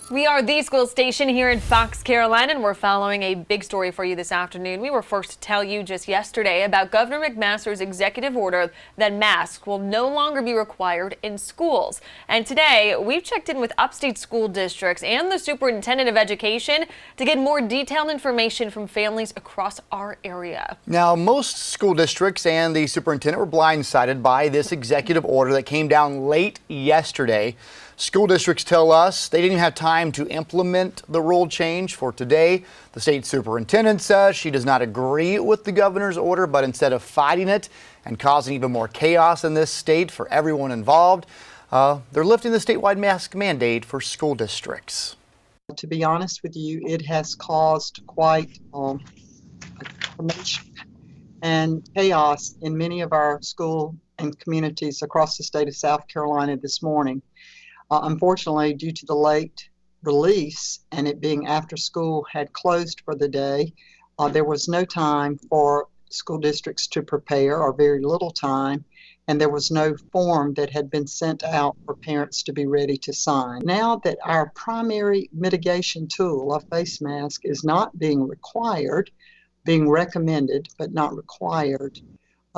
We are the school station here in Fox, Carolina, and we're following a big story for you this afternoon. We were first to tell you just yesterday about Governor McMaster's executive order that masks will no longer be required in schools. And today, we've checked in with Upstate school districts and the superintendent of education to get more detailed information from families across our area. Now, most school districts and the superintendent were blindsided by this executive order that came down late yesterday. School districts tell us they didn't even have time to implement the rule change for today. The state superintendent says she does not agree with the governor's order, but instead of fighting it and causing even more chaos in this state for everyone involved, they're lifting the statewide mask mandate for school districts. To be honest with you, it has caused quite a commotion and chaos in many of our school and communities across the state of South Carolina this morning. Unfortunately, due to the late release and it being after school had closed for the day, there was no time for school districts to prepare, or very little time, and there was no form that had been sent out for parents to be ready to sign. Now that our primary mitigation tool, a face mask, is not being required, being recommended but not required,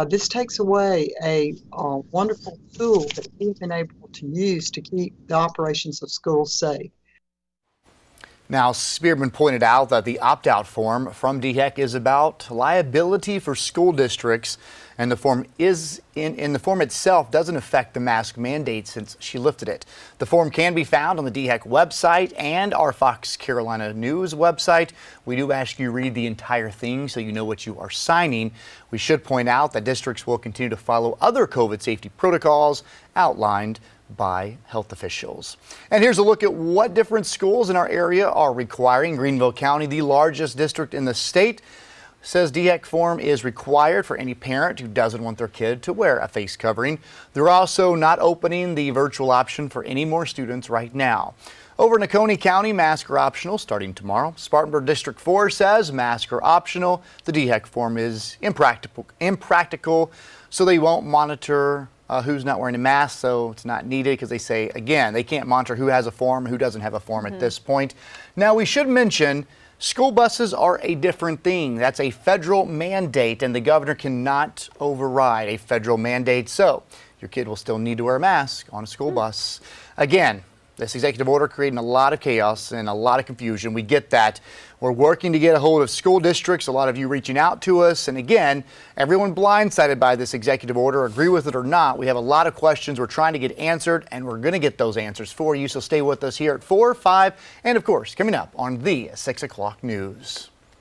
this takes away a wonderful tool that we've been able to use to keep the operations of schools safe. Now, Spearman pointed out that the opt-out form from DHEC is about liability for school districts, and the form in the form itself doesn't affect the mask mandate since she lifted it. The form can be found on the DHEC website and our Fox Carolina News website. We do ask you read the entire thing so you know what you are signing. We should point out that districts will continue to follow other COVID safety protocols outlined by health officials. And here's a look at what different schools in our area are requiring. Greenville County, the largest district in the state, says DHEC form is required for any parent who doesn't want their kid to wear a face covering. They're also not opening the virtual option for any more students right now. Over in Oconee County, masks are optional starting tomorrow. Spartanburg District 4 says masks are optional. The DHEC form is impractical, so they won't monitor who's not wearing a mask, so it's not needed because they say, again, they can't monitor who has a form, who doesn't have a form at this point. Now, we should mention school buses are a different thing. That's a federal mandate, and the governor cannot override a federal mandate, so your kid will still need to wear a mask on a school bus. Again, this executive order creating a lot of chaos and a lot of confusion. We get that. We're working to get a hold of school districts, a lot of you reaching out to us. And again, everyone blindsided by this executive order, agree with it or not. We have a lot of questions we're trying to get answered, and we're going to get those answers for you. So stay with us here at 4, 5, and of course, coming up on the 6 o'clock news.